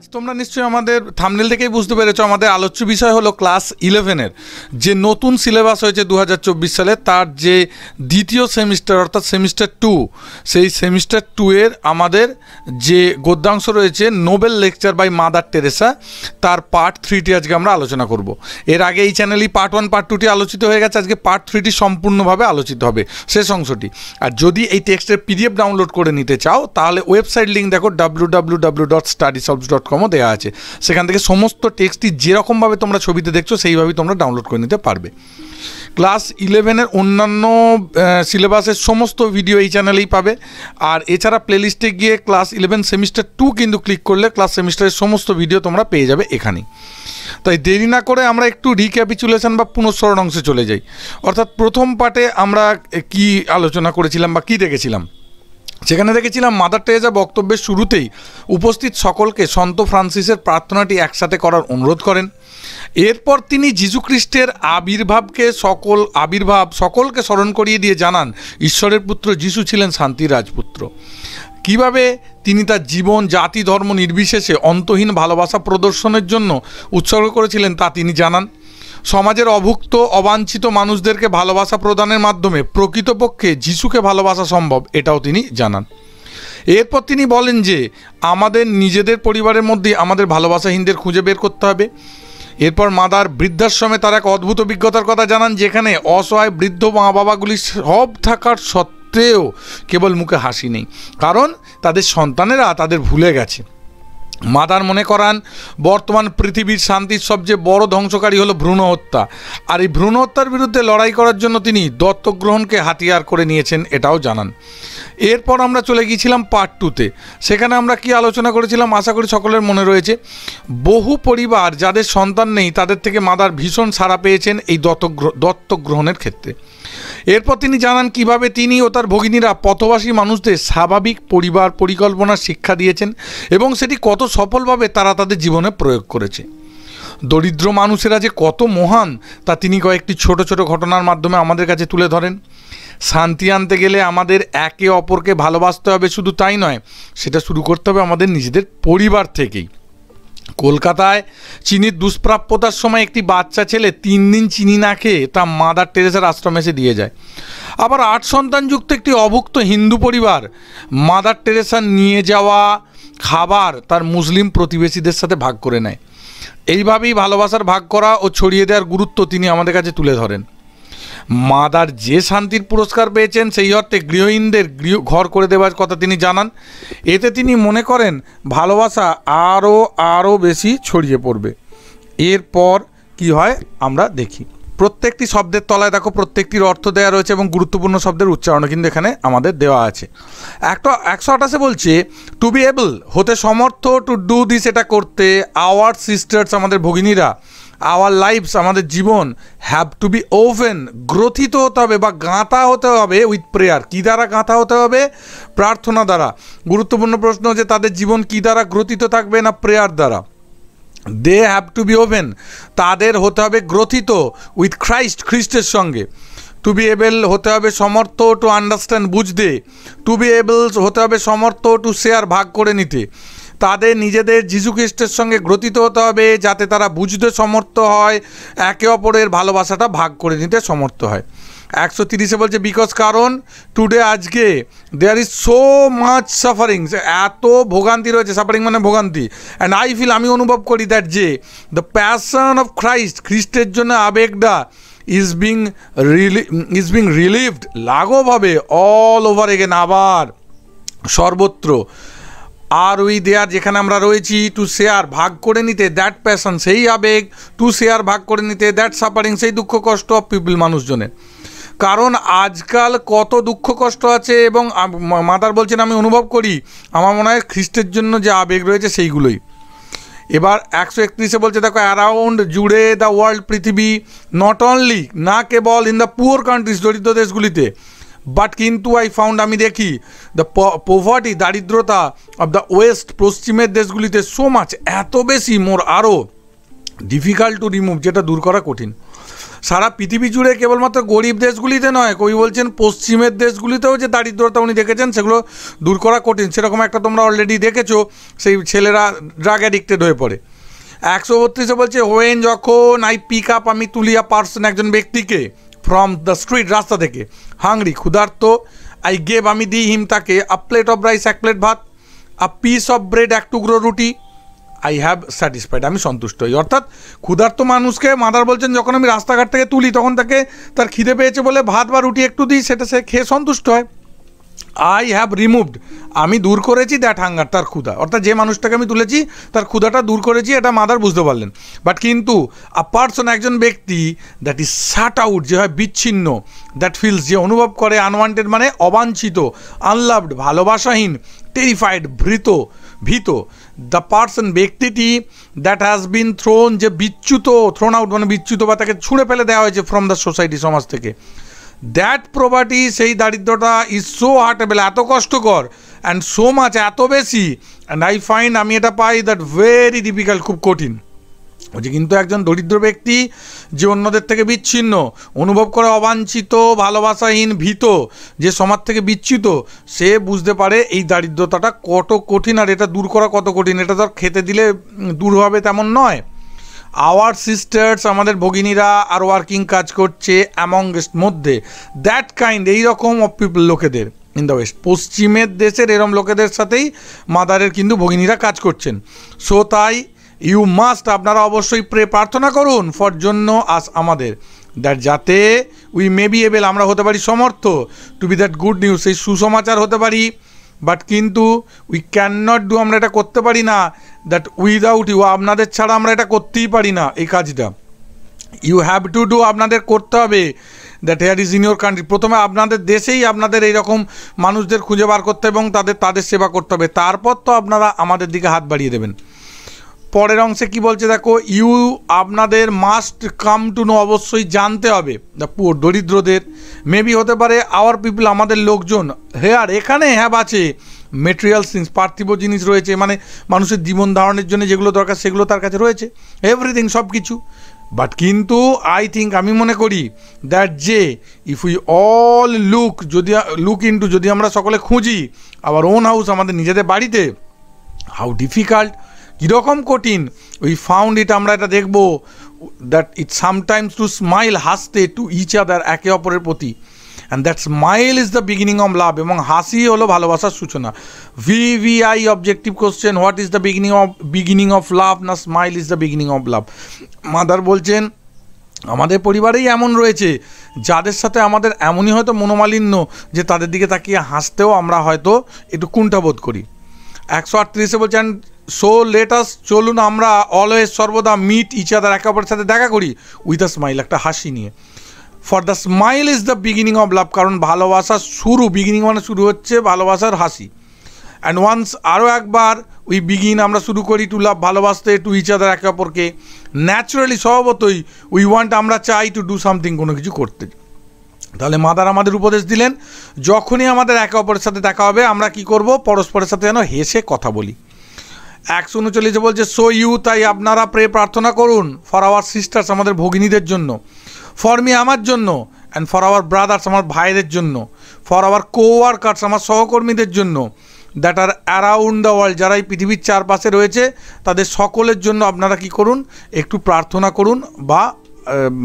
আজ তোমরা নিশ্চয়ই আমাদের থাম্বনেল থেকেই বুঝতে পেরেছো আমাদের আলোচ্য বিষয় হলো ক্লাস 11-এর যে নতুন সিলেবাস হয়েছে 2024 সালে তার যে দ্বিতীয় সেমিস্টার অর্থাৎ সেমিস্টার 2 সেই সেমিস্টার 2 এর আমাদের যে গদ্যাংশ রয়েছে Nobel lecture by Mother Teresa তার পার্ট 3টি আজকে আমরা আলোচনা করব। এর আগে এই চ্যানেলেই পার্ট 1 পার্ট 2টি আলোচিত হয়ে গেছে, আজকে পার্ট 3টি সম্পূর্ণভাবে আলোচিত হবে শেষ অংশটি। আর যদি এই টেক্সটের পিডিএফ ডাউনলোড করে নিতে চাও তাহলে ওয়েবসাইট লিঙ্ক দেখো www.studysolves.com দেওয়া আছে, সেখান থেকে সমস্ত টেক্সটটি যেরকমভাবে তোমরা ছবিতে দেখছো সেইভাবেই তোমরা ডাউনলোড করে নিতে পারবে। ক্লাস 11-এর অন্যান্য সিলেবাসের সমস্ত ভিডিও এই চ্যানেলেই পাবে। আর এছাড়া প্লেলিস্টে গিয়ে ক্লাস 11 সেমিস্টার 2 কিন্তু ক্লিক করলে ক্লাস সেমিস্টারের সমস্ত ভিডিও তোমরা পেয়ে যাবে এখানেই। তাই দেরি না করে আমরা একটু রিক্যাপিচুলেশন বা পুনঃস্মরণ অংশে চলে যাই। অর্থাৎ প্রথম পার্টে আমরা কি আলোচনা করেছিলাম বা কি দেখেছিলাম, সেখানে দেখেছিলাম মাদার টেরেসা বক্তব্যের শুরুতেই উপস্থিত সকলকে সন্ত ফ্রান্সিসের প্রার্থনাটি একসাথে করার অনুরোধ করেন। এরপর তিনি যীশুখ্রিস্টের সকলকে স্মরণ করিয়ে দিয়ে জানান ঈশ্বরের পুত্র যীশু ছিলেন শান্তির রাজপুত্র। কিভাবে তিনি তার জীবন জাতি ধর্ম নির্বিশেষে অন্তহীন ভালোবাসা প্রদর্শনের জন্য উৎসর্গ করেছিলেন তা তিনি জানান। সমাজের অভুক্ত অবাঞ্ছিত মানুষদেরকে ভালোবাসা প্রদানের মাধ্যমে প্রকৃতপক্ষে যিশুকে ভালোবাসা সম্ভব এটাও তিনি জানান। এরপর তিনি বলেন যে আমাদের নিজেদের পরিবারের মধ্যে আমাদের ভালোবাসাহীনদের খুঁজে বের করতে হবে। এরপর মাদার বৃদ্ধাশ্রমে তার এক অদ্ভুত অভিজ্ঞতার কথা জানান, যেখানে অসহায় বৃদ্ধ মা বাবাগুলি সব থাকার সত্ত্বেও কেবল মুখে হাসি নেই, কারণ তাদের সন্তানেরা তাদের ভুলে গেছে। মাদার মনে করান বর্তমান পৃথিবীর শান্তির সবচেয়ে বড় ধ্বংসকারী হলো ভ্রূণ হত্যা, আর এই ভ্রূণ হত্যার বিরুদ্ধে লড়াই করার জন্য তিনি দত্তক গ্রহণকে হাতিয়ার করে নিয়েছেন এটাও জানান। এরপর আমরা চলে গিয়েছিলাম পার্ট 2-তে। সেখানে আমরা কি আলোচনা করেছিলাম আশা করি সকলের মনে রয়েছে। বহু পরিবার যাদের সন্তান নেই তাদের থেকে মাদার ভীষণ সাড়া পেয়েছেন এই দত্তক গ্রহণের ক্ষেত্রে। এরপর তিনি জানান কিভাবে তিনি ও তার ভগিনীরা পথবাসী মানুষদের স্বাভাবিক পরিবার পরিকল্পনার শিক্ষা দিয়েছেন এবং সেটি কত সফলভাবে তারা তাদের জীবনে প্রয়োগ করেছে। দরিদ্র মানুষেরা যে কত মহান তা তিনি কয়েকটি ছোট ছোট ঘটনার মাধ্যমে আমাদের কাছে তুলে ধরেন। শান্তি আনতে গেলে আমাদের একে অপরকে ভালোবাসতে হবে, শুধু তাই নয়, সেটা শুরু করতে হবে আমাদের নিজেদের পরিবার থেকেই। কলকাতায় চিনির দুষ্প্রাপ্যতার সময় একটি বাচ্চা ছেলে 3 দিন চিনি না খেয়ে তা মাদার টেরেসার আশ্রমে এসে দিয়ে যায়। আবার 8 সন্তানযুক্ত একটি অভুক্ত হিন্দু পরিবার মাদার টেরেসার নিয়ে যাওয়া খাবার তার মুসলিম প্রতিবেশীদের সাথে ভাগ করে নেয়। এইভাবেই ভালোবাসার ভাগ করা ও ছড়িয়ে দেওয়ার গুরুত্ব তিনি আমাদের কাছে তুলে ধরেন। মাদার যে শান্তির পুরস্কার পেয়েছেন সেই অর্থে গৃহহীনদের ঘর করে দেওয়ার কথা তিনি জানান। এতে তিনি মনে করেন ভালোবাসা আরও বেশি ছড়িয়ে পড়বে। এরপর কি হয় আমরা দেখি। প্রত্যেকটি শব্দের তলায় দেখো প্রত্যেকটির অর্থ দেওয়া রয়েছে এবং গুরুত্বপূর্ণ শব্দের উচ্চারণ কিন্তু এখানে আমাদের দেওয়া আছে। 128 বলছে টু বি এবল, হতে সমর্থ, টু ডু দিস, এটা করতে, আওয়ার সিস্টার্স, আমাদের ভগিনীরা, আওয়ার লাইফস, আমাদের জীবন, হ্যাভ টু বি ওভেন, গ্রথিত হতে হবে বা গাঁথা হতে হবে উইথ প্রেয়ার। কী দ্বারা গাঁথা হতে হবে? প্রার্থনা দ্বারা। গুরুত্বপূর্ণ প্রশ্ন যে তাদের জীবন কী দ্বারা গ্রথিত থাকবে না প্রেয়ার দ্বারা। They have to be woven, তাদের হতে হবে গ্রথিত উইথ ক্রাইস্ট, খ্রিস্টের সঙ্গে। টু বি এবল হতে হবে সমর্থ, টু আন্ডারস্ট্যান্ড, বুঝতে। টু বি এবল হতে হবে সমর্থ, টু শেয়ার, ভাগ করে নিতে। তাদের নিজেদের যীশুখ্রিস্টের সঙ্গে গ্রথিত হতে হবে যাতে তারা বুঝতে সমর্থ হয়, একে অপরের ভালোবাসাটা ভাগ করে নিতে সমর্থ হয়। 130 বলছে বিকজ, কারণ টুডে, আজকে, there is so much suffering, এত ভোগান্তি রয়েছে, সাফারিং মানে ভোগান্তি, অ্যান্ড আই ফিল, আমি অনুভব করি, দ্যাট যে দ্য প্যাশন অফ ক্রাইস্ট, খ্রিস্টের জন্য আবেগটা ইজ বিং রিলিভড, লাঘব হবে, অল ওভার এগেন, আবার সর্বত্র। আর উই দেয়ার, যেখানে আমরা রয়েছি, টু শেয়ার, ভাগ করে নিতে, দ্যাট প্যাশন, সেই আবেগ, টু শেয়ার, ভাগ করে নিতে, দ্যাট সাফারিং, সেই দুঃখ কষ্ট অফ পিপল, মানুষজনের। কারণ আজকাল কত দুঃখ কষ্ট আছে এবং মাদার বলছেন আমি অনুভব করি, আমার মনে হয় খ্রিস্টের জন্য যে আবেগ রয়েছে সেইগুলোই। এবার 131 বলছে দেখো, অ্যারাউন্ড, জুড়ে, দ্য ওয়ার্ল্ড, পৃথিবী, নট অনলি, না কেবল, ইন দ্য পুয়ার কান্ট্রিজ, দরিদ্র দেশগুলিতে, বাট কিন্তু আই ফাউন্ড, আমি দেখি, দ্য পোভার্টি, দারিদ্রতা, অফ দ্য ওয়েস্ট, পশ্চিমের দেশগুলিতে, সো মাচ, এত বেশি, মোর, আরও, ডিফিকাল্ট টু রিমুভ, যেটা দূর করা কঠিন। সারা পৃথিবী জুড়ে কেবলমাত্র গরিব দেশগুলিতে নয়, কবি বলছেন পশ্চিমের দেশগুলিতেও যে দারিদ্রতা উনি দেখেছেন সেগুলো দূর করা কঠিন। সেরকম একটা তোমরা অলরেডি দেখেছো, সেই ছেলেরা ড্রাগ অ্যাডিক্টেড হয়ে পড়ে। 132 বলছে হোয়েন যখন আই পিক আপ, আমি তুলিয়া পার্সন একজন ব্যক্তিকে ফ্রম দ্য স্ট্রিট, রাস্তা থেকে, হাংরি ক্ষুধার্ত, আই গেভ আমি দিই হিম তাকে, আ প্লেট অফ রাইস এক প্লেট ভাত, আ পিস অফ ব্রেড এক টুকরো রুটি, আই হ্যাভ স্যাটিসফাইড আমি সন্তুষ্ট হই। অর্থাৎ ক্ষুধার্ত মানুষকে মাদার বলছেন যখন আমি রাস্তাঘাট থেকে তুলি তখন তাকে তার খিদে পেয়েছে বলে ভাত বা রুটি একটু দিই, সেটা সে খেয়ে সন্তুষ্ট হয়। আই হ্যাভ রিমুভড আমি দূর করেছি দ্যাট হাঙ্গার, তার ক্ষুধা, অর্থাৎ যে মানুষটাকে আমি তুলেছি তার ক্ষুধাটা দূর করেছি, এটা মাদার বুঝতে পারলেন। বাট কিন্তু আ পার্সন একজন ব্যক্তি, দ্যাট ইজ শাট আউট যে হয় বিচ্ছিন্ন, দ্যাট ফিলস যে অনুভব করে, আনওয়ান্টেড মানে অবাঞ্ছিত, আনলাভড ভালোবাসাহীন, টেরিফাইড ভীত, দ্য পার্সন ব্যক্তিটি, দ্যাট হ্যাজ বিন থ্রোন যে বিচ্যুত, থ্রোন আউট মানে বিচ্যুত বা তাকে ছুঁড়ে ফেলে দেওয়া হয়েছে ফ্রম দ্য সোসাইটি সমাজ থেকে, দ্যাট প্রপার্টি সেই দারিদ্রতা ইজ সো হার্টেবল এত কষ্টকর, অ্যান্ড সো মাচ এত বেশি, অ্যান্ড আই ফাইন্ড আমি এটা পাই, দ্যাট ভেরি ডিফিকাল্ট খুব কঠিন। যে কিন্তু একজন দরিদ্র ব্যক্তি যে অন্যদের থেকে বিচ্ছিন্ন অনুভব করে, অবাঞ্ছিত ভালোবাসাহীন ভীত, যে সমাজ থেকে বিচ্যুত, সে বুঝতে পারে এই দারিদ্রতাটা কত কঠিন আর এটা দূর করা কত কঠিন। এটা তো খেতে দিলে দূর হবে তেমন নয়। আওয়ার সিস্টার্স আমাদের ভগিনীরা আর ওয়ার্কিং কাজ করছে অ্যামংস্ট মধ্যে, দ্যাট কাইন্ড এইরকম অফ পিপল লোকেদের ইন দ্য ওয়েস্ট, পশ্চিমের দেশের এরম লোকেদের সাথেই মাদারের কিন্তু ভগিনীরা কাজ করছেন। সো তাই ইউ মাস্ট আপনারা অবশ্যই প্রার্থনা করুন ফর জন্য আস আমাদের, দ্যাট যাতে উই মে বি এবল আমরা হতে পারি সমর্থ, to be that good news সেই সুসমাচার হতে পারি, বাট কিন্তু উই ক্যান নট ডু আমরা এটা করতে পারি না, দ্যাট উইদাউট ইউ আপনাদের ছাড়া আমরা এটা করতেই পারি না এই কাজটা। ইউ হ্যাভ টু ডু আপনাদের করতে হবে, that hair is in your country প্রথমে আপনাদের দেশেই আপনাদের এইরকম মানুষদের খুঁজে বার করতে এবং তাদের সেবা করতে হবে, তারপর তো আপনারা আমাদের দিকে হাত বাড়িয়ে দেবেন। পরের অংশে কি বলছে দেখো, ইউ আপনাদের মাস্ট কাম টু নো অবশ্যই জানতে হবে, দ্য পুয়ার দরিদ্রদের, মেবি হতে পারে আওয়ার পিপল আমাদের লোকজন, হেয়ার এখানে হ্যাভ আছে মেটেরিয়াল থিংস পার্থিব জিনিস রয়েছে, মানে মানুষের জীবন ধারণের জন্য যেগুলো দরকার সেগুলো তার কাছে রয়েছে, এভরিথিং সব কিছু। বাট কিন্তু আই থিঙ্ক আমি মনে করি দ্যাট যে if we all look into যদি আমরা সকলে খুঁজি আওয়ার ওন হাউস আমাদের নিজেদের বাড়িতে, হাউ ডিফিকাল্ট কীরকম কঠিন, উই ফাউন্ড ইট আমরা এটা দেখবো, that it sometimes to smile হাসতে টু ইচ আদার একে অপরের প্রতি, and that smile is the beginning of love এবং হাসি হলো ভালোবাসার সূচনা। VVI objective question, what is the beginning of love, না smile is the beginning of love. Mother বলছেন আমাদের পরিবারেই এমন রয়েছে যাদের সাথে আমাদের এমনই হয়তো মনোমালিন্য যে তাদের দিকে তাকিয়ে হাসতেও আমরা হয়তো একটু কুণ্ঠাবোধ করি। 138 বলছেন সো লেট আস চলুন আমরা অলওয়েজ সর্বদা মিট ইচ আদার একে অপরের সাথে দেখা করি উইথ আ স্মাইল একটা হাসি নিয়ে। For the smile is the beginning of লাভ কারণ ভালোবাসার শুরু, বিগিনিং মানে শুরু হচ্ছে ভালোবাসার হাসি। অ্যান্ড ওয়ান্স আরও একবার উই বিগিন আমরা শুরু করি টু লাভ ভালোবাসতে টু ইচ আদার একে অপরকে, ন্যাচারালি স্বভাবতই উই ওয়ান্ট আমরা চাই টু ডু সামথিং কোনো কিছু করতে। তাহলে মাদার আমাদের উপদেশ দিলেন যখনই আমাদের একে অপরের সাথে দেখা হবে আমরা কি করব, পরস্পরের সাথে যেন হেসে কথা বলি। 139 বলছে সো ইউ তাই আপনারা প্রার্থনা করুন ফর আওয়ার সিস্টার্স আমাদের ভগিনীদের জন্য, ফর মি আমার জন্য, অ্যান্ড ফর আওয়ার ব্রাদার্স আমার ভাইদের জন্য, ফর আওয়ার কোওয়ার্কার্স আমার সহকর্মীদের জন্য, that are around the world যারা এই পৃথিবীর চারপাশে রয়েছে তাদের সকলের জন্য আপনারা কি করুন একটু প্রার্থনা করুন বা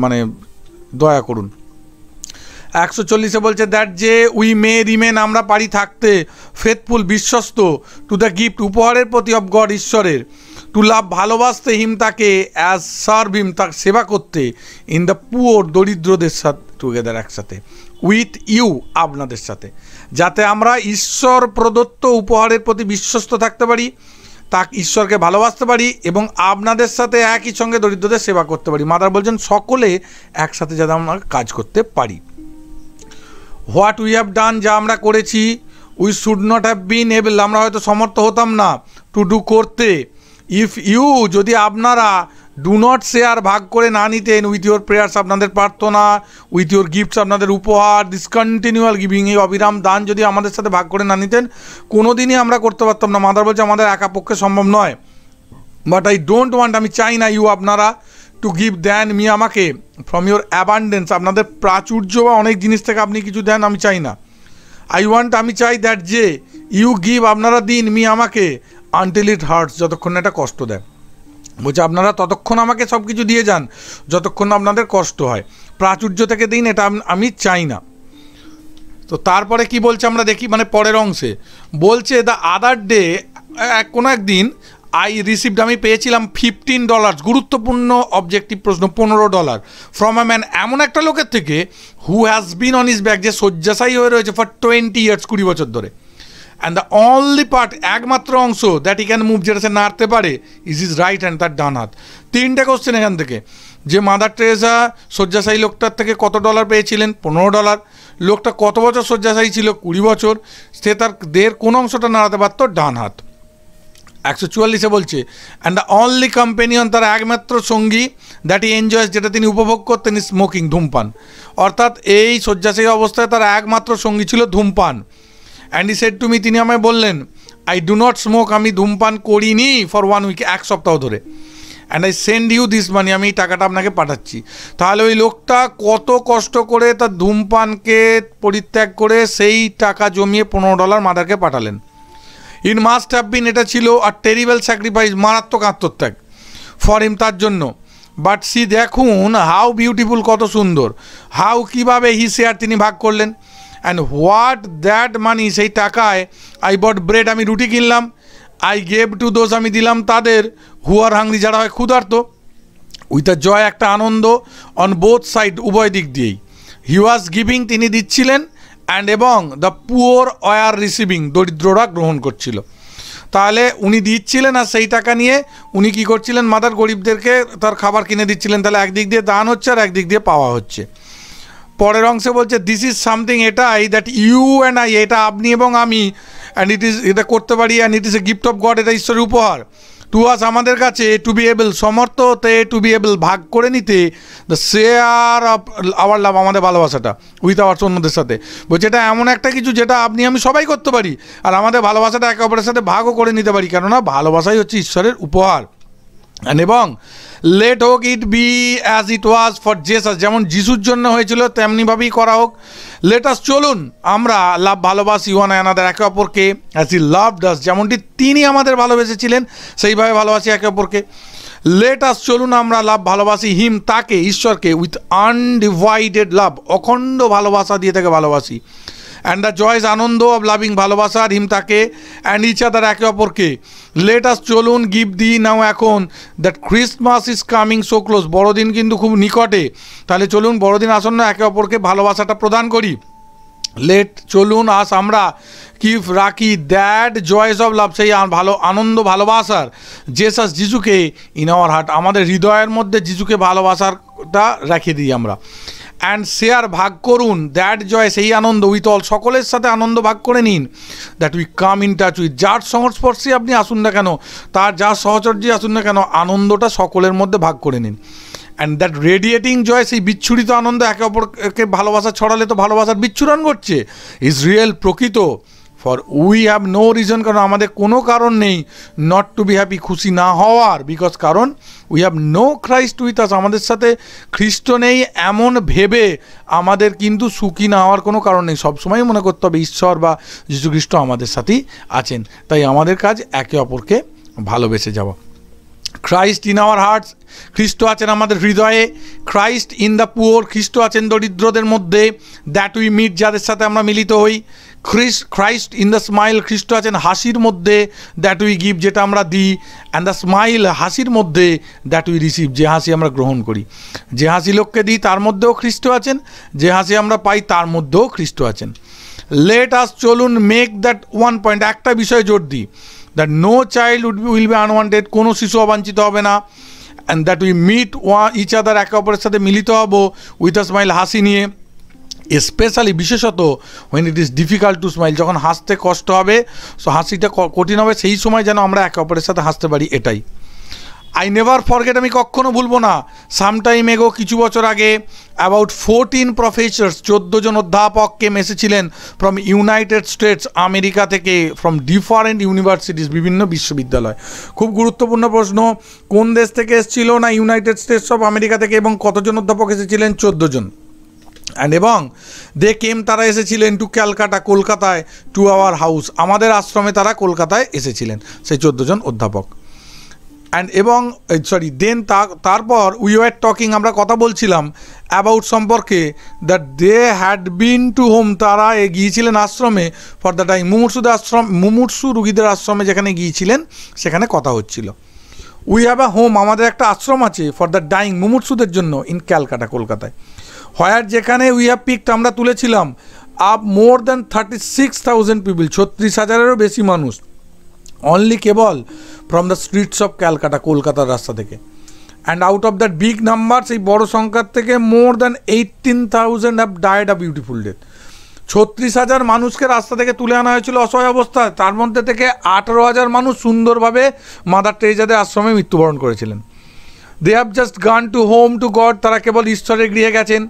মানে দয়া করুন। 140 বলছে দ্যাট যে উই মে রিমেন আমরা পারি থাকতে ফেথফুল বিশ্বস্ত টু দ্য গিফট উপহারের প্রতি অফ গড ঈশ্বরের, টু লাভ ভালোবাসতে হিম তাকে অ্যাজ সার্ভ হিম তাকে সেবা করতে, ইন দ্য পুওর দরিদ্রদের সাথে টুগেদার একসাথে, উইথ ইউ আপনাদের সাথে, যাতে আমরা ঈশ্বর প্রদত্ত উপহারের প্রতি বিশ্বস্ত থাকতে পারি, তা ঈশ্বরকে ভালোবাসতে পারি এবং আপনাদের সাথে একই সঙ্গে দরিদ্রদের সেবা করতে পারি। মাদার বলছেন সকলে একসাথে যাতে আমরা কাজ করতে পারি। হোয়াট উই হ্যাভ ডান যা আমরা করেছি, we should not have been able আমরা হয়তো সমর্থ হতাম না টু ডু করতে, ইফ ইউ যদি আপনারা ডু নট শেয়ার ভাগ করে না নিতেন উইথ ইউর প্রেয়ার্স আপনাদের প্রার্থনা, উইথ ইউর গিফটস আপনাদের উপহার, ডিসকন্টিনিউয়াল গিভিং এই অবিরাম দান যদি আমাদের সাথে ভাগ করে না নিতেন কোনো দিনই আমরা করতে পারতাম না। মাদার বলছে আমাদের একা পক্ষে সম্ভব নয়, বাট আই ডোন্ট ওয়ান্ট আমি চাই না ইউ আপনারা টু গিভ, দেন মি আমাকে, ফ্রম ইউর অ্যাবান্ডেন্স, আপনাদের প্রাচুর্য বা অনেক জিনিস থেকে আপনি কিছু দেন, আমি চাই না। আই ওয়ান্ট, আমি চাই দ্যাট যে ইউ গিভ, আপনারা দিন, মি আমাকে, আনটিল ইট হার্টস, যতক্ষণ না এটা কষ্ট দেয়। বলছে আপনারা ততক্ষণ আমাকে সব কিছু দিয়ে যান যতক্ষণ আপনাদের কষ্ট হয়, প্রাচুর্য থেকে দিন, এটা আমি চাই না। তো তারপরে কি বলছে আমরা দেখি, মানে পরের অংশে বলছে দ্য আদার ডে, কোনো একদিন আই রিসিভড, আমি পেয়েছিলাম $15, গুরুত্বপূর্ণ অবজেক্টিভ প্রশ্ন, $15 ফ্রম আ ম্যান, এমন একটা লোকের থেকে, who has been on his back, যে শয্যাশায়ী হয়ে রয়েছে ফর 20 years, 20 বছর ধরে। অ্যান্ড দ্য অনলি পার্ট, একমাত্র অংশ, দ্যাট ই ক্যান মুভ, যেটা সে নাড়তে পারে, ইজ ইজ রাইট হ্যান্ড, তার ডান হাত। 3টে কোশ্চেন এখান থেকে, যে মাদার টেরেসা শয্যাশায়ী লোকটার থেকে কত ডলার পেয়েছিলেন, $15, লোকটা কত বছর শয্যাশায়ী ছিল, 20 বছর, সে তার দেহের কোন অংশটা নাড়াতে পারত, ডান হাত। 144 বলছে, অ্যান্ড দ্য অনলি কম্পেনিয়ন, তার একমাত্র সঙ্গী, দ্যাট ই এনজয়স, যেটা তিনি উপভোগ করতেন, স্মোকিং, ধূমপান। অর্থাৎ এই শয্যাশায়ী অবস্থায় তার একমাত্র সঙ্গী ছিল ধূমপান। And E said to me, তিনি আমায় বললেন, আই ডু নট স্মোক, আমি ধূমপান করিনি ফর 1 week, 1 সপ্তাহ ধরে। And I send you this money, আমি এই টাকাটা আপনাকে পাঠাচ্ছি। তাহলে ওই লোকটা কত কষ্ট করে তার ধূমপানকে পরিত্যাগ করে সেই টাকা জমিয়ে $15 মাদারকে পাঠালেন। ইট মাস্ট হ্যাভ বিন, এটা ছিল আর টেরিবল স্যাক্রিফাইস, মারাত্মক আত্মত্যাগ ফর হিম, তার জন্য। বাট সি, দেখুন, হাউ বিউটিফুল, কত সুন্দর, হাউ, কীভাবে, হি শেয়ার, তিনি ভাগ করলেন। অ্যান্ড হোয়াট দ্যাট মানি, সেই টাকায়, আই বট ব্রেড, আমি রুটি কিনলাম, আই গেভ টু দোজ, আমি দিলাম তাদের, হু আর হাংরি, যারা হয় ক্ষুধার্ত, উইথ আ জয়, একটা আনন্দ, অন বোথ সাইড, উভয় দিক দিয়েই। হি ওয়াজ গিভিং, তিনি দিচ্ছিলেন, অ্যান্ড এবং দ্য পুয়ার ওয়ার রিসিভিং, দরিদ্ররা গ্রহণ করছিল। তাহলে উনি দিচ্ছিলেন, আর সেই টাকা নিয়ে উনি কী করছিলেন, মাদার গরিবদেরকে তার খাবার কিনে দিচ্ছিলেন। তাহলে একদিক দিয়ে দান হচ্ছে আর একদিক দিয়ে পাওয়া হচ্ছে। পরের অংশে বলছে, দিস ইজ সামথিং, এটাই, দ্যাট ইউ অ্যান্ড আই, এটা আপনি এবং আমি, অ্যান্ড ইট ইজ, এটা করতে পারি, and it is a gift of god, এটা ঈশ্বরের উপহার, টু আস, আমাদের কাছে, টু বি এবল, সমর্থ হতে, টু বি এবল, ভাগ করে নিতে, the share of our love, আমাদের ভালোবাসাটা, উইথ আওয়ার, অন্যদের সাথে। বলছে এটা এমন একটা কিছু যেটা আপনি আমি সবাই করতে পারি, আর আমাদের ভালোবাসাটা একে অপরের সাথে ভাগও করে নিতে পারি, কেননা ভালোবাসাই হচ্ছে ঈশ্বরের উপহার। এবং লেট হোক it be as it was for Jesus, যেমন যিশুর জন্য হয়েছিল তেমনিভাবেই করা হোক। লেটাস, চলুন আমরা লাভ, ভালোবাসি, ওয়ান অ্যানাদার, একে অপরকে, অ্যাজ হি লাভড আস, যেমনটি তিনি আমাদের ভালোবেসেছিলেন সেইভাবে ভালোবাসি একে অপরকে। লেটাস, চলুন আমরা লাভ, ভালোবাসি, হিম, তাকে, ঈশ্বরকে, উইথ আনডিভাইডেড লাভ, অখণ্ড ভালোবাসা দিয়ে তাকে ভালোবাসি। অ্যান্ড দ্য জয়েস, আনন্দ, অফ লাভিং, ভালোবাসার, হিম, তাকে, অ্যান্ড ইচ আদার, একে অপরকে। লেট আস, চলুন, গিভ, দি নাও, এখন, that Christmas is coming so close, বড়দিন কিন্তু খুব নিকটে, তাহলে চলুন বড়দিন আসন্ন, একে অপরকে ভালোবাসাটা প্রদান করি। লেট, চলুন, আস, আমরা, কিফ, রাখি, দ্যাট জয়েস অফ লাভ, সেই ভালো আনন্দ, ভালোবাসার, জেসাস, যিশুকে, ইন আওয়ার হার্ট, আমাদের হৃদয়ের মধ্যে যিশুকে ভালোবাসারটা রেখে দিই আমরা। অ্যান্ড শেয়ার, ভাগ করুন, দ্যাট জয়, সেই আনন্দ, উইথ অল, সকলের সাথে আনন্দ ভাগ করে নিন, that we come in touch with, যার সংস্পর্শে আপনি আসুন না কেন, তার যার সহচর্যে আসুন না কেন, আনন্দটা সকলের মধ্যে ভাগ করে নিন। অ্যান্ড দ্যাট রেডিয়েটিং জয়, সেই বিচ্ছুরিত আনন্দ, একে অপরকে ভালোবাসা ছড়ালে তো ভালোবাসার বিচ্ছুরণ ঘটছে, ইজ রিয়েল, প্রকৃত। For we have no reason, কারণ আমাদের কোনো কারণ নেই, নট টু বি হ্যাপি, খুশি না হওয়ার, বিকজ, কারণ we have no Christ with us, আমাদের সাথে খ্রিস্ট নেই এমন ভেবে আমাদের কিন্তু সুখী না হওয়ার কোনো কারণ নেই। সবসময় মনে করতে হবে ঈশ্বর বা যীশু খ্রিস্ট আমাদের সাথেই আছেন, তাই আমাদের কাজ একে অপরকে ভালোবেসে যাওয়া। ক্রাইস্ট ইন আওয়ার হার্টস, খ্রিস্ট আছেন আমাদের হৃদয়ে। ক্রাইস্ট ইন দ্য পুয়ার, খ্রিস্ট আছেন দরিদ্রদের মধ্যে। দ্যাট উই মিট, যাদের সাথে আমরা মিলিত হই। ক্রাইস্ট ইন দ্য স্মাইল, খ্রিস্ট আছেন হাসির মধ্যে। দ্যাট উই গিভ, যেটা আমরা দিই। অ্যান্ড দ্য স্মাইল, হাসির মধ্যে। দ্যাট উই রিসিভ, যে হাসি আমরা গ্রহণ করি। যে হাসি লোককে দিই তার মধ্যেও খ্রিস্ট আছেন, যে হাসি আমরা পাই তার মধ্যেও খ্রিস্ট আছেন। লেট আস, চলুন, মেক দ্যাট ওয়ান পয়েন্ট, একটা বিষয়ে জোর দিই, that no child will be unwanted, কোনো শিশু অবাঞ্ছিত হবে না। And that we meet each other, একে অপরের সাথে মিলিত হব, উইথ আ স্মাইল, হাসি নিয়ে। স্পেশালি, বিশেষত, when it is difficult to smile, যখন হাসতে কষ্ট হবে, সো হাসিটা কঠিন হবে, সেই সময় যেন আমরা একে অপরের সাথে হাসতে পারি, এটাই। আই নেভার ফরগেট, আমি কখনো ভুলবো না, সামটাইম এগো, কিছু বছর আগে, অ্যাবাউট 14 প্রফেসর্স, 14 জন অধ্যাপক কেম এসেছিলেন ফ্রম ইউনাইটেড স্টেটস, আমেরিকা থেকে, ফ্রম ডিফারেন্ট ইউনিভার্সিটিস, বিভিন্ন বিশ্ববিদ্যালয়। খুব গুরুত্বপূর্ণ প্রশ্ন, কোন দেশ থেকে এসেছিল না ইউনাইটেড স্টেটস অফ আমেরিকা থেকে, এবং কতজন অধ্যাপক এসেছিলেন? 14 জন। অ্যান্ড এবং দে কেম, তারা এসেছিলেন টু ক্যালকাটা, কলকাতায়, টু আওয়ার হাউস, আমাদের আশ্রমে তারা কলকাতায় এসেছিলেন, সেই 14 জন অধ্যাপক। অ্যান্ড এবং সরি দেন তারপর উই ওয়ার টকিং, আমরা কথা বলছিলাম অ্যাবাউট সম্পর্কে, that they had been to home, তারা গিয়েছিলেন আশ্রমে ফর দ্য টাইম, মুমূর্ষুদের আশ্রম, মুমূর্ষু রুগীদের আশ্রমে যেখানে গিয়েছিলেন সেখানে কথা হচ্ছিল। উই হ্যাভ আ হোম, আমাদের একটা আশ্রম আছে ফর দ্য ডাইং, মুমূর্ষুদের জন্য, ইন ক্যালকাটা, কলকাতায়। হোয়ার, যেখানে উই হ্যাভ পিকড, আমরা তুলেছিলাম আপ মোর দ্যান 36,000 পিপল, 36,000-এরও বেশি মানুষ, only cable from the streets of Calcutta, কলকাতার রাস্তা থেকে। And out of that big number, সেই বড় সংখ্যার থেকে more than 18,000 have died a beautiful death. 36,000 মানুষকে রাস্তা থেকে তুলে আনা হয়েছিল অসহায় অবস্থায়, তার মধ্যে থেকে 18,000 মানুষ সুন্দরভাবে মাদার টেরেসাদের আশ্রমে মৃত্যুবরণ করেছিলেন। They have just gone to home to God, তারা কেবল ঈশ্বরের গৃহে গেছেন।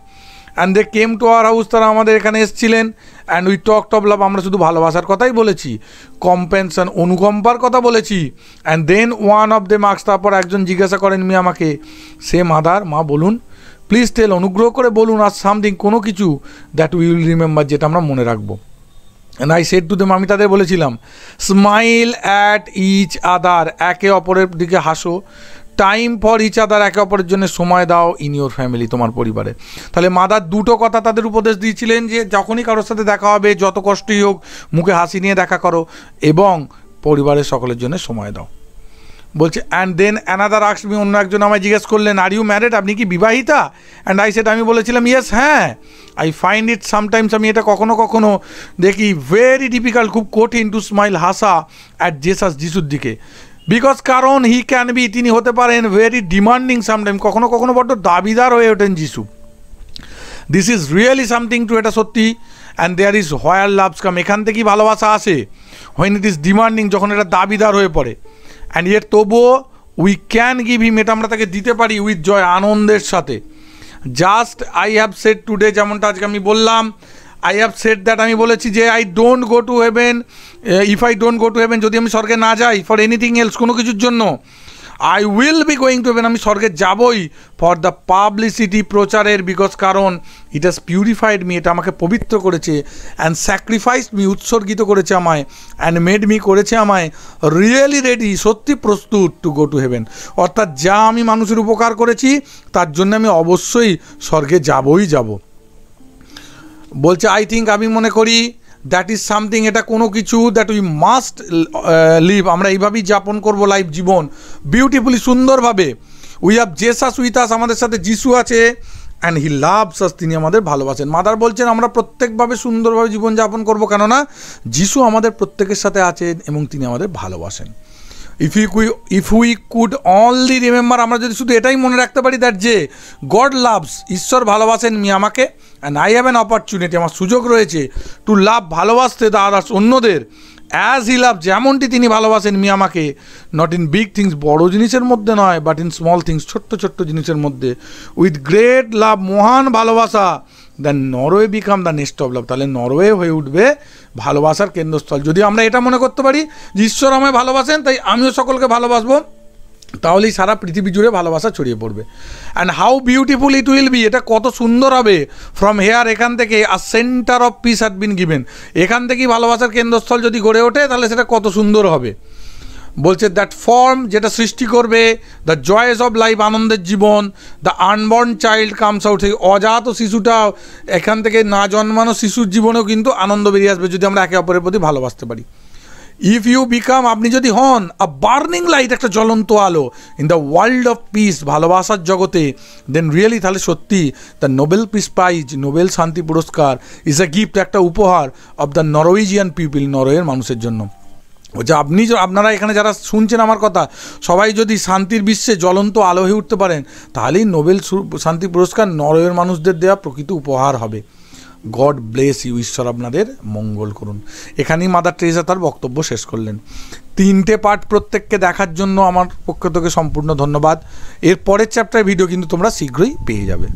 And they came to our house, তারা আমাদের এখানে এসেছিলেন। And we talked of love, আমরা শুধু ভালোবাসার কথাই বলেছি, কম্পেনশন, অনুকম্পার কথা বলেছি। And then one of the marks, তারপর একজন জিজ্ঞাসা করেন মি আমাকে, সে মাদার, মা বলুন, প্লিজ টেল, অনুগ্রহ করে বলুন, আর সামথিং, কোনো কিছু, দ্যাট উই উইল রিমেম্বার, যেটা আমরা মনে রাখবো। And I said to them, আমি তাদের বলেছিলাম, স্মাইল অ্যাট ইচ আদার, একে অপরের দিকে হাসো, টাইম ফর ইচ আদার, একে অপরের জন্য সময় দাও, ইন ইউর ফ্যামিলি, তোমার পরিবারে। তাহলে মাদার দুটো কথা তাদের উপদেশ দিয়েছিলেন, যে যখনই কারোর সাথে দেখা হবে, যত কষ্টই হোক, মুখে হাসি নিয়ে দেখা করো, এবং পরিবারের সকলের জন্য সময় দাও। বলছে and then another asked me, অন্য একজন আমায় জিজ্ঞেস করলেন, আর ইউ ম্যারিড, আপনি কি বিবাহিতা? অ্যান্ড আই সেড, আমি বলেছিলাম ইয়েস, হ্যাঁ। আই ফাইন্ড ইট সামটাইমস, আমি এটা কখনো কখনো দেখি ভেরি ডিফিকাল্ট, খুব কঠিন, টু স্মাইল, হাসা, অ্যাট জেসাস, যিশুর দিকে। বিকজ, কারণ হি ক্যান বি, তিনি হতে পারেন ভেরি ডিমান্ডিং সামটাইম, কখনো কখনো বড্ড দাবিদার হয়ে ওঠেন যিশু। This is really something to, এটা সত্যি। And there is where loves come, এখান থেকেই ভালোবাসা আসে, হোয়েন ইট ইজ ডিমান্ডিং, যখন এটা দাবিদার হয়ে পড়ে। অ্যান্ড ইয়েট তবুও উই ক্যান গিভ হিম, এটা আমরা তাকে দিতে পারি উইথ জয়, আনন্দের সাথে। Just I have said today, যেমনটা আজকে আমি বললাম, আই হ্যাভ সেড দ্যাট, আমি বলেছি যে I don't go to heaven, if I don't go to heaven, যদি আমি স্বর্গে না যাই, ফর এনিথিং এলস, কোনো কিছুর জন্য, I will be going to heaven, আমি স্বর্গে যাবই, ফর দ্য পাবলিসিটি, প্রচারের, বিকজ, কারণ ইট হ্যাজ পিউরিফাইড মি, এটা আমাকে পবিত্র করেছে, অ্যান্ড স্যাক্রিফাইসড মি, উৎসর্গিত করেছে আমায়, অ্যান্ড মেড মি, করেছে আমায় রিয়েলি রেডি, সত্যি প্রস্তুত, টু গো টু হেভেন। অর্থাৎ যা আমি মানুষের উপকার করেছি, তার জন্য আমি অবশ্যই স্বর্গে যাবই যাব। বলছে আই থিঙ্ক, আমি মনে করি, দ্যাট ইজ সামথিং, এটা কোনো কিছু, দ্যাট উই মাস্ট লিভ, আমরা এইভাবেই যাপন করবো লাইফ, জীবন, বিউটিফুলি, সুন্দরভাবে। We have Jesus with us, আমাদের সাথে যিশু আছে, অ্যান্ড হি লাভস আস, তিনি আমাদের ভালোবাসেন। মাদার বলছেন, আমরা প্রত্যেকভাবে সুন্দরভাবে জীবনযাপন করবো, কেননা যিশু আমাদের প্রত্যেকের সাথে আছেন এবং তিনি আমাদের ভালোবাসেন। If we could only remember, আমরা যদি শুধু এটাই মনে রাখতে পারি, দ্যাট যে গড লাভস, ঈশ্বর ভালোবাসেন মি আমাকে, and I have an opportunity, আমার সুযোগ রয়েছে, টু লাভ, ভালোবাসতে, দ্য আদার্স, অন্যদের, অ্যাজ হি লাভ, যেমনটি তিনি ভালোবাসেন মি আমাকে, নট ইন বিগ থিংস, বড় জিনিসের মধ্যে নয়, বাট ইন স্মল থিংস, ছোট্ট ছোট্ট জিনিসের মধ্যে, উইথ গ্রেট লাভ, মহান ভালোবাসা, the Norway become the nest of love, তাহলে নরওয়ে হয়ে উঠবে ভালোবাসার কেন্দ্রস্থল। যদি আমরা এটা মনে করতে পারি যে ঈশ্বর আমায় ভালোবাসেন, তাই আমিও সকলকে ভালোবাসবো, তাহলেই সারা পৃথিবী জুড়ে ভালোবাসা ছড়িয়ে পড়বে। And how beautiful it will be, এটা কত সুন্দর হবে, ফ্রম হেয়ার, এখান থেকে, a centre of peace had been given, এখান থেকেই ভালোবাসার কেন্দ্রস্থল যদি গড়ে ওঠে, তাহলে সেটা কত সুন্দর হবে। বলছে দ্যাট ফর্ম, যেটা সৃষ্টি করবে, দ্য জয়েস অফ লাইফ, আনন্দের জীবন, the unborn child comes out, সেই অজাত শিশুটা, এখান থেকে না জন্মানো শিশুর জীবনেও কিন্তু আনন্দ বেরিয়ে আসবে, যদি আমরা একে অপরের প্রতি ভালোবাসতে পারি। ইফ ইউ বিকাম, আপনি যদি হন, আ বার্নিং লাইট, একটা জ্বলন্ত আলো, in the world of piece, ভালোবাসার জগতে, দেন রিয়েলি, তাহলে সত্যি, the Nobel peace prize, Nobel শান্তি পুরস্কার, ইজ আ গিফট, একটা উপহার, অফ দ্য নরওয়েজিয়ান পিপল, নরওয়ের মানুষের জন্য। যে আপনারা এখানে যারা শুনছেন আমার কথা, সবাই যদি শান্তির বিশ্বে জ্বলন্ত আলো হয়ে উঠতে পারেন, তাহলেই নোবেল শান্তি পুরস্কার নরওয়ের মানুষদের দেওয়া প্রকৃত উপহার হবে। গড ব্লেস ইউ, ঈশ্বর আপনাদের মঙ্গল করুন। এখানেই মাদার টেরেসা তার বক্তব্য শেষ করলেন। 3টে পার্ট প্রত্যেককে দেখার জন্য আমার পক্ষ থেকে সম্পূর্ণ ধন্যবাদ। এর পরের চ্যাপ্টার ভিডিও কিন্তু তোমরা শীঘ্রই পেয়ে যাবে।